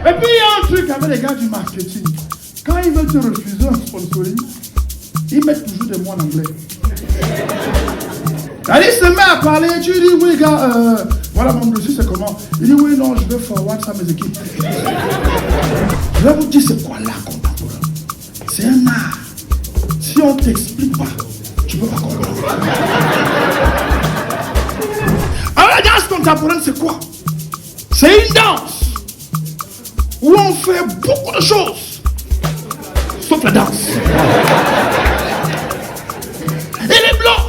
Et puis il y a un truc avec les gars du marketing. Quand ils veulent te refuser un sponsoring, ils mettent toujours des mots en anglais. Il se met à parler, tu dis oui gars, voilà mon dossier c'est comment. Il dit oui non, je vais forward ça à mes équipes. Je vais vous dire c'est quoi l'art contemporain. C'est un art. Si on ne t'explique pas, tu ne peux pas comprendre. Alors la danse contemporaine c'est quoi? C'est une danse où on fait beaucoup de choses, sauf la danse. Et les blancs.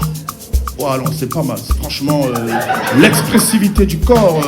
Oh, alors c'est pas mal, franchement, l'expressivité du corps.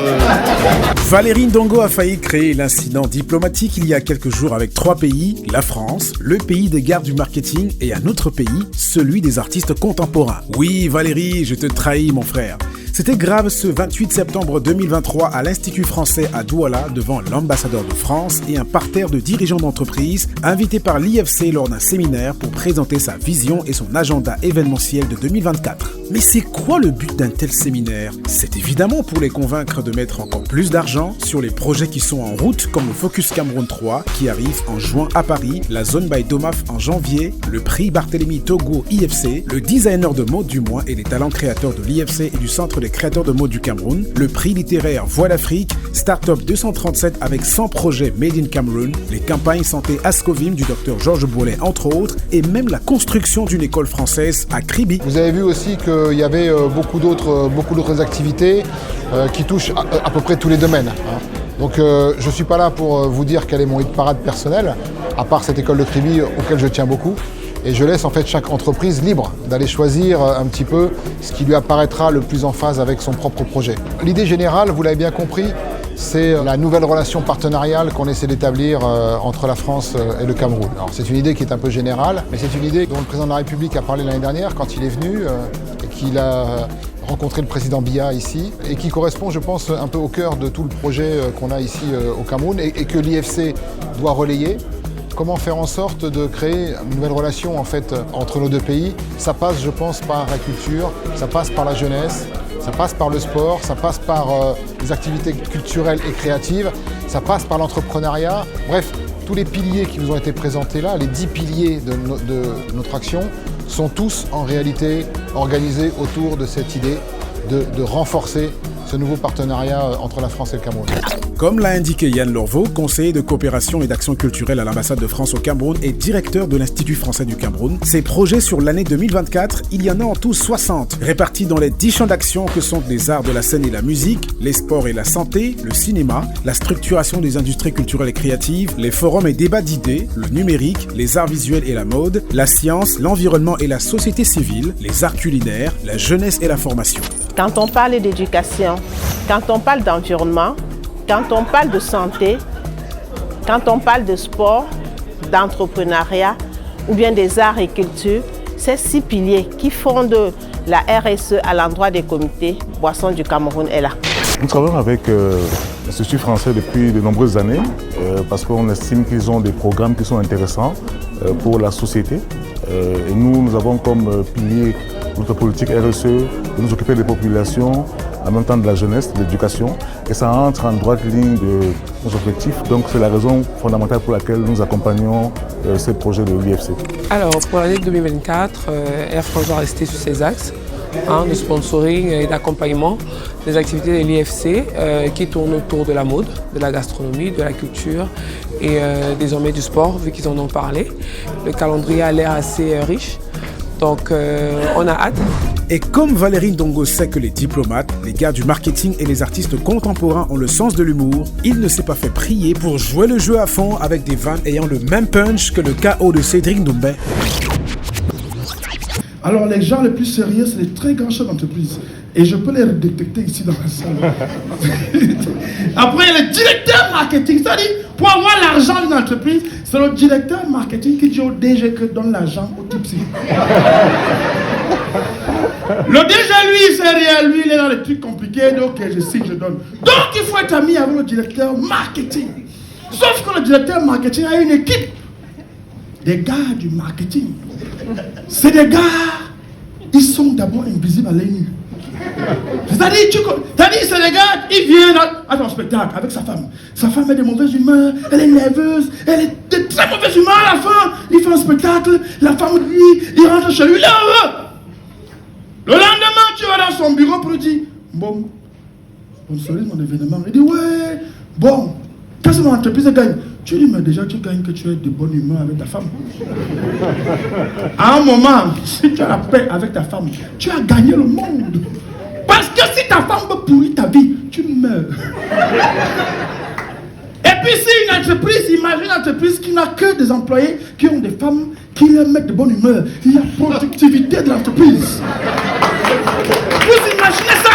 Valérie Ndongo a failli créer l'incident diplomatique il y a quelques jours avec 3 pays, la France, le pays des gardes du marketing et un autre pays, celui des artistes contemporains. Oui Valérie, je te trahis mon frère. C'était grave ce 28 septembre 2023 à l'Institut français à Douala devant l'ambassadeur de France et un parterre de dirigeants d'entreprise invités par l'IFC lors d'un séminaire pour présenter sa vision et son agenda événementiel de 2024. Mais c'est quoi le but d'un tel séminaire? C'est évidemment pour les convaincre de mettre encore plus d'argent sur les projets qui sont en route comme le Focus Cameroun 3 qui arrive en juin à Paris, la Zone by Domaf en janvier, le prix Barthélemy Togo IFC, le designer de mode du mois et les talents créateurs de l'IFC et du Centre des créateurs de mode du Cameroun, le prix littéraire Voix d'Afrique, Startup 237 avec 100 projets Made in Cameroun, les campagnes santé Ascovim du Dr Georges Bourlet entre autres, et même la construction d'une école française à Kribi. Vous avez vu aussi qu'il y avait beaucoup d'autres activités qui touchent à peu près tous les domaines. Donc je ne suis pas là pour vous dire quel est mon hit parade personnel, à part cette école de Kribi auquel je tiens beaucoup. Et je laisse en fait chaque entreprise libre d'aller choisir un petit peu ce qui lui apparaîtra le plus en phase avec son propre projet. L'idée générale, vous l'avez bien compris, c'est la nouvelle relation partenariale qu'on essaie d'établir entre la France et le Cameroun. Alors c'est une idée qui est un peu générale, mais c'est une idée dont le président de la République a parlé l'année dernière quand il est venu et qu'il a rencontré le président Biya ici et qui correspond, je pense, un peu au cœur de tout le projet qu'on a ici au Cameroun et que l'IFC doit relayer. Comment faire en sorte de créer une nouvelle relation en fait, entre nos deux pays? Ça passe, je pense, par la culture, ça passe par la jeunesse, ça passe par le sport, ça passe par les activités culturelles et créatives, ça passe par l'entrepreneuriat. Bref, tous les piliers qui vous ont été présentés là, les 10 piliers de notre action, sont tous en réalité organisés autour de cette idée de renforcer ce nouveau partenariat entre la France et le Cameroun. Comme l'a indiqué Yann Lorveau, conseiller de coopération et d'action culturelle à l'ambassade de France au Cameroun et directeur de l'Institut français du Cameroun, ces projets sur l'année 2024, il y en a en tout 60, répartis dans les 10 champs d'action que sont les arts de la scène et la musique, les sports et la santé, le cinéma, la structuration des industries culturelles et créatives, les forums et débats d'idées, le numérique, les arts visuels et la mode, la science, l'environnement et la société civile, les arts culinaires, la jeunesse et la formation. Quand on parle d'éducation, quand on parle d'environnement, quand on parle de santé, quand on parle de sport, d'entrepreneuriat ou bien des arts et cultures, ces 6 piliers qui fondent la RSE à l'endroit des comités Boissons du Cameroun est là. Nous travaillons avec l'Institut français depuis de nombreuses années parce qu'on estime qu'ils ont des programmes qui sont intéressants pour la société. Et nous avons comme pilier notre politique RSE de nous occuper des populations, en même temps de la jeunesse, de l'éducation. Et ça entre en droite ligne de nos objectifs. Donc c'est la raison fondamentale pour laquelle nous accompagnons ces projets de l'IFC. Alors pour l'année 2024, Air France va rester sur ses axes de sponsoring et d'accompagnement des activités de l'IFC qui tournent autour de la mode, de la gastronomie, de la culture et désormais du sport, vu qu'ils en ont parlé. Le calendrier a l'air assez riche. Donc on a hâte. Et comme Valérie Ndongo sait que les diplomates, les gars du marketing et les artistes contemporains ont le sens de l'humour, il ne s'est pas fait prier pour jouer le jeu à fond avec des vannes ayant le même punch que le KO de Cédric Ndombé. Alors les gens les plus sérieux, c'est les très grands chefs d'entreprise. Et je peux les détecter ici dans la salle. Après, il y a le directeur marketing. C'est-à-dire, pour avoir l'argent d'une entreprise, c'est le directeur marketing qui dit au DG que donne l'argent au type. Le DG, lui, c'est rien. Lui, il est dans les trucs compliqués. Donc, ok, je signe, je donne. Donc, il faut être ami avec le directeur marketing. Sauf que le directeur marketing a une équipe. Des gars du marketing. C'est des gars, ils sont d'abord invisibles à l'œil nu. C'est-à-dire, c'est les gars, il vient à ton spectacle avec sa femme. Sa femme est de mauvaise humeur, elle est nerveuse, elle est de très mauvaise humeur à la fin. Il fait un spectacle, la femme lui, il rentre chez lui, il est heureux. Le lendemain, tu vas dans son bureau pour lui dire, bon, sponsorise mon événement. Il dit, ouais, bon, qu'est-ce que mon entreprise gagne? Tu dis, mais déjà, tu gagnes que tu es de bonne humeur avec ta femme. À un moment, si tu as la paix avec ta femme, tu as gagné le monde. Parce que si ta femme veut pourrir ta vie, tu meurs. Et puis si une entreprise, imagine une entreprise qui n'a que des employés qui ont des femmes qui leur mettent de bonne humeur. Il y a productivité de l'entreprise. Vous imaginez ça?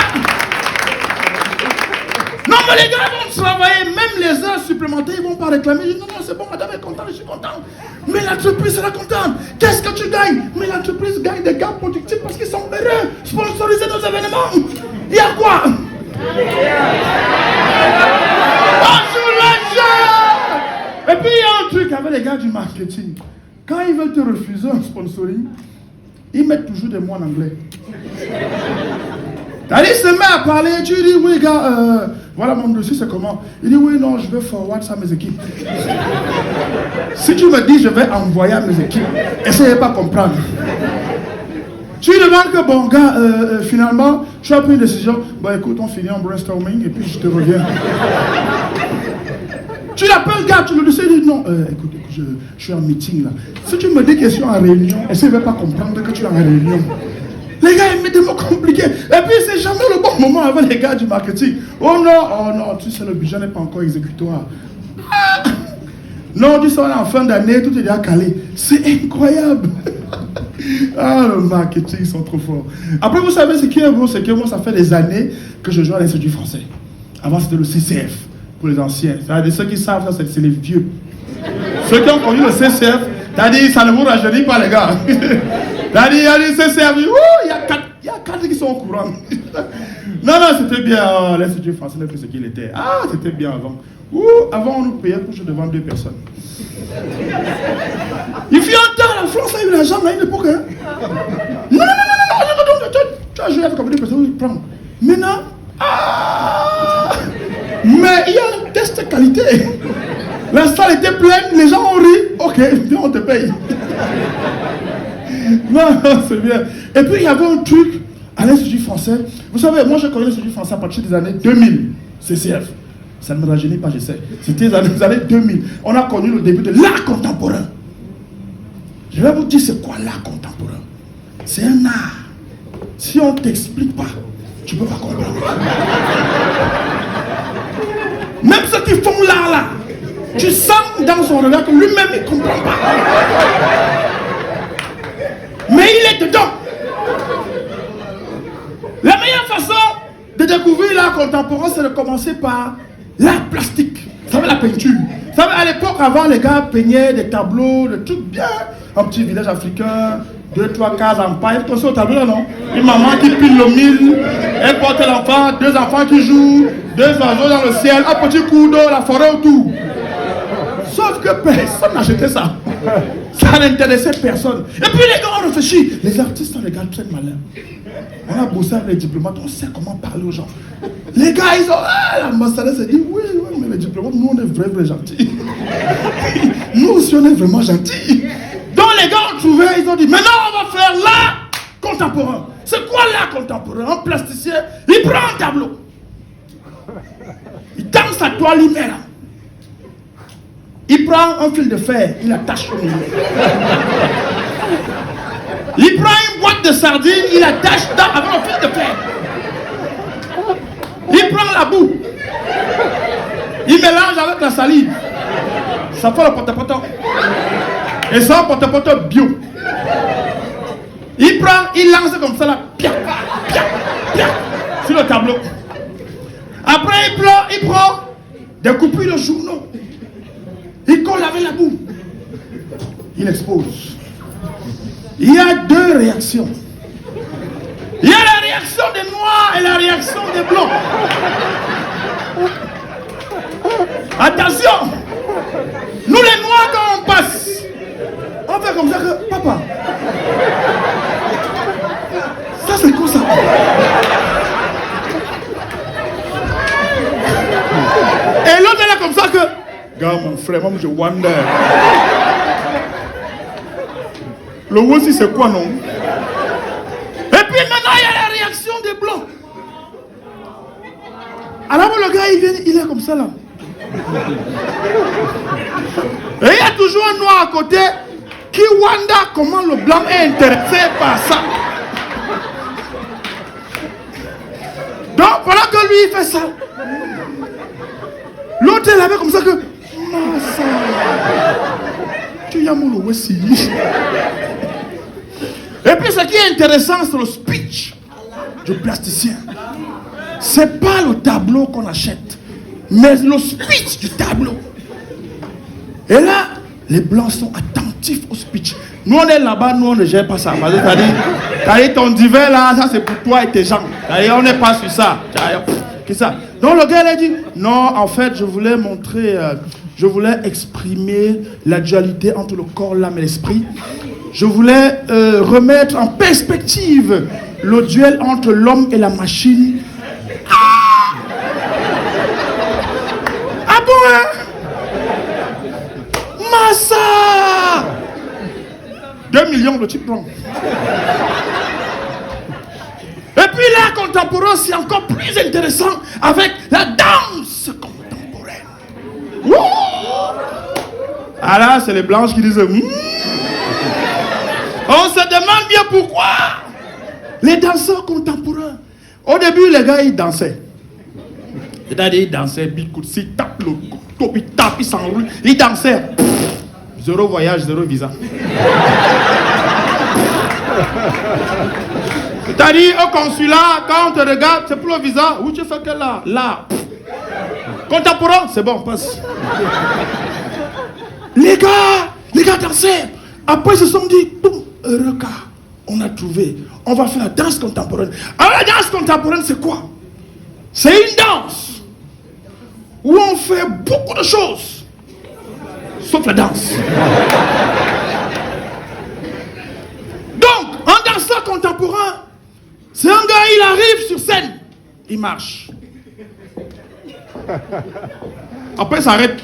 Non, mais les gars vont travailler, même les heures supplémentaires, ils ne vont pas réclamer. Ils disent, non, c'est bon, madame est contente, je suis content. Mais l'entreprise sera contente. Qu'est-ce que tu gagnes? Mais l'entreprise gagne des gars productifs parce qu'ils sont heureux. Sponsoriser nos événements. Il y a quoi? Bonjour l'argent. Et puis il y a un truc avec les gars du marketing. Quand ils veulent te refuser un sponsoring, ils mettent toujours des mots en anglais. Il se met à parler, tu dis, oui gars, voilà mon dossier, c'est comment? Il dit, oui, non, je vais forward ça à mes équipes. Si tu me dis, je vais envoyer à mes équipes, essayez pas de comprendre. Tu lui demandes que, bon gars, finalement, tu as pris une décision, bon écoute, on finit en brainstorming et puis je te reviens. Tu l'appelles gars, tu le dis, il dit, non, écoute, je suis en meeting là. Si tu me dis que je suis en réunion, essayez pas de comprendre que tu es en réunion. Les gars, ils mettent des mots compliqués. Et puis, c'est jamais le bon moment avec les gars du marketing. Oh non, tu sais, le budget n'est pas encore exécutoire. Ah. Non, tu sais, on est en fin d'année, tout est déjà calé. C'est incroyable. Ah, le marketing, ils sont trop forts. Après, vous savez ce qui est bon, c'est que moi, ça fait des années que je joue à l'Institut français. Avant, c'était le CCF, pour les anciens. C'est-à-dire, ceux qui savent ça, c'est les vieux. Ceux qui ont connu le CCF, c'est-à-dire, ça ne vous rajeunit pas, les gars. Il y a des CCF, il y a 4 qui sont au courant. Non, c'était bien. L'Institut français n'est plus ce qu'il était. Ah, c'était bien avant. Avant, on nous payait pour jouer devant 2 personnes. Il fut un temps, la France a eu l'argent à une époque. Hein? Non, tu as joué avec 2 personnes, il prend. Maintenant, mais il y a un test qualité. La salle était pleine, les gens ont ri. Ok, viens, on te paye. Non, c'est bien. Et puis il y avait un truc à l'Institut français. Vous savez, moi je connais l'Institut français à partir des années 2000, CCF. Ça ne me rajeunit pas, je sais. C'était les années 2000. On a connu le début de l'art contemporain. Je vais vous dire c'est quoi l'art contemporain. C'est un art. Si on ne t'explique pas, tu ne peux pas comprendre. Même ceux qui font l'art là, tu sens dans son regard que lui-même il ne comprend pas. Mais il est dedans. La meilleure façon de découvrir l'art contemporain, c'est de commencer par l'art plastique. Vous savez, la peinture. Vous savez, à l'époque, avant, les gars peignaient des tableaux, des trucs bien. Un petit village africain, 2, 3 cases en paille. Vous connaissez au tableau là, non? Une maman qui pile le mille, elle porte l'enfant, 2 enfants qui jouent, 2 oiseaux dans le ciel, un petit coup d'eau, la forêt autour. Sauf que personne n'achetait ça. Ça n'intéressait personne. Et puis les gars ont réfléchi. Les artistes sont des gars très malins. On a bossé avec les diplomates, on sait comment parler aux gens. Les gars, ils ont... l'ambassadeur s'est dit, oui, mais les diplomates, nous on est vrais gentils. Nous aussi on est vraiment gentils. Donc les gars ont trouvé, ils ont dit, maintenant on va faire l'art contemporain. C'est quoi l'art contemporain? Un plasticien, il prend un tableau. Il tend sa toile, il met là. Il prend un fil de fer, il attache au milieu. Il prend une boîte de sardines, il attache avec un fil de fer. Il prend la boue. Il mélange avec la salive. Ça fait le pote-pote. Et ça, pote-pote bio. Il prend, il lance comme ça là, pia, pia, pia, sur le tableau. Après, il prend des coupures de journaux. Il colle avec la boue. Il expose. Il y a 2 réactions. Il y a la réaction des noirs et la réaction des blancs. Attention. Nous les noirs, quand on passe, on fait comme ça que, papa, ça c'est quoi ça? Gars, mon frère, moi je wonder. Le aussi c'est quoi, non? Et puis maintenant, il y a la réaction des blancs. Alors le gars, il vient, il est comme ça là. Et il y a toujours un noir à côté qui wonder comment le blanc est intéressé par ça. Donc, pendant que lui, il fait ça, l'autre, il avait comme ça que... Massa, tu y as mon aussi. Et puis, ce qui est intéressant, c'est le speech du plasticien. C'est pas le tableau qu'on achète, mais le speech du tableau. Et là, les blancs sont attentifs au speech. Nous, on est là-bas, nous, on ne gère pas ça. C'est-à-dire, ton divin là, ça c'est pour toi et tes gens. On n'est pas sur ça. Qu'est-ce ça? Donc, le gars, il a dit, non, en fait, je voulais montrer, je voulais exprimer la dualité entre le corps, l'âme et l'esprit. Je voulais remettre en perspective le duel entre l'homme et la machine. Ah bon, hein? Massa! 2 millions de types blancs. Et puis l'art contemporain, c'est encore plus intéressant avec la danse contemporaine. Wouh! Ah là, c'est les blanches qui disent On se demande bien pourquoi les danseurs contemporains. Au début, les gars, ils dansaient. C'est-à-dire, ils dansaient, ils tapent le couteau, ils tapent, ils s'enroulent. Ils dansaient. Zéro voyage, zéro visa. C'est-à-dire, au consulat, quand on te regarde, c'est pour le visa. Où tu fais que là? Là. Contemporain, c'est bon, passe. Les gars dansaient. Après, ils se sont dit, heureux cas, on a trouvé. On va faire la danse contemporaine. Alors, la danse contemporaine, c'est quoi? C'est une danse où on fait beaucoup de choses, sauf la danse. Donc, un danseur contemporain, c'est un gars, il arrive sur scène, il marche. Après, ça arrête.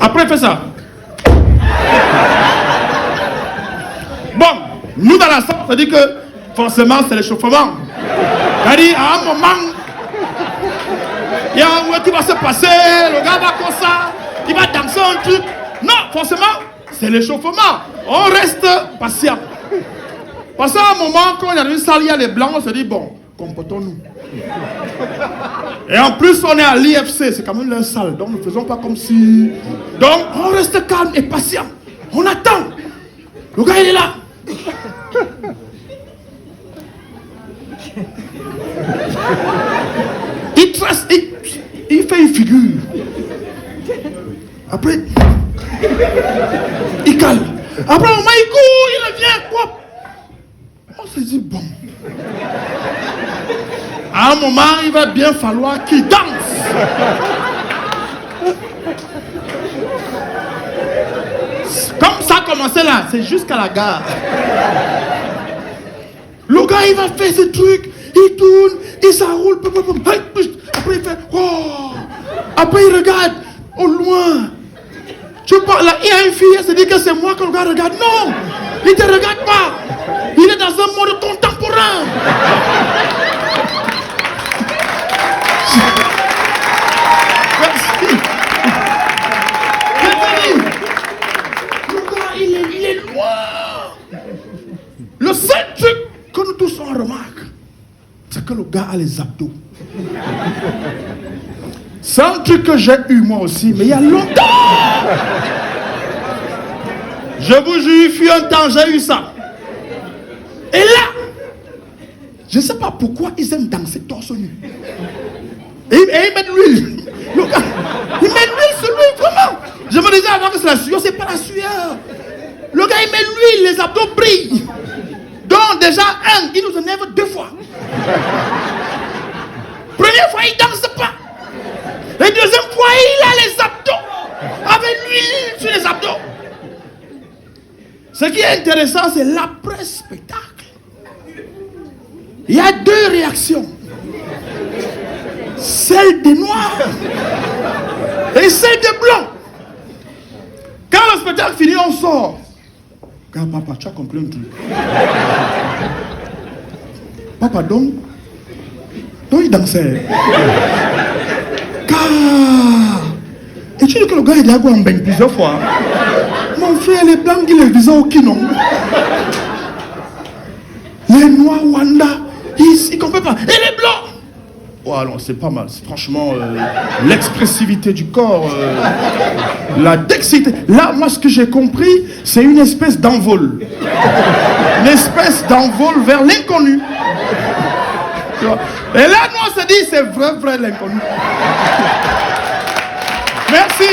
Après, il fait ça. Bon, nous dans la salle, ça dit que forcément c'est l'échauffement. C'est-à-dire, à un moment, il y a un moment qui va se passer, le gars va comme ça, il va danser un truc. Non, forcément, c'est l'échauffement. On reste patient. Parce qu'à un moment, quand il y a une salle, il y a les blancs, on se dit, bon, comportons-nous. Et en plus, on est à l'IFC, c'est quand même leur salle, donc ne faisons pas comme si... Donc, on reste calme et patient. On attend. Le gars, il est là. Il trace, il fait une figure. Après, il calme. Après, au moment, il court, il revient, quoi. On se dit, bon. À un moment, il va bien falloir qu'il danse. Comme ça a commencé là, c'est jusqu'à la gare. Le gars, il va faire ce truc, il tourne, il s'enroule. Après, il fait, oh. Après, il regarde au loin. Tu parles là, il y a une fille, elle se dit que c'est moi que le gars regarde. Non, il ne te regarde pas. Il est dans un monde contemporain. Merci. Le gars, il est loin. Le seul truc que nous tous on remarque, c'est que le gars a les abdos. C'est un truc que j'ai eu moi aussi, mais il y a longtemps. Je vous jure, il fut un temps, j'ai eu ça. Et là, je ne sais pas pourquoi ils aiment danser torse nu. Et ils mettent l'huile. Le gars, ils mettent l'huile sur lui, vraiment. Je me disais avant que c'est la sueur, c'est pas la sueur. Le gars, il met l'huile, les abdos brillent. Donc déjà, il nous énerve 2 fois. Première fois, il ne danse pas. La deuxième fois, il a les abdos. Avec l'huile sur les abdos. Ce qui est intéressant, c'est l'après-spectacle. Il y a 2 réactions. celle des Noirs et celle des Blancs. Quand le spectacle finit, on sort. Regarde, papa, tu as compris un truc. Papa, donc il dansait. Car... Et tu dis que le gars, il a joué en bain plusieurs fois. Mon frère, les Blancs, il les visait au Kinon. Les Noirs, Wanda, ils ne comprennent pas. Et les Blancs. Oh, alors, c'est pas mal. C'est franchement l'expressivité du corps, la dextérité. Là, moi, ce que j'ai compris, c'est une espèce d'envol. Une espèce d'envol vers l'inconnu. Et là, nous, on se dit, c'est vrai l'inconnu. Merci.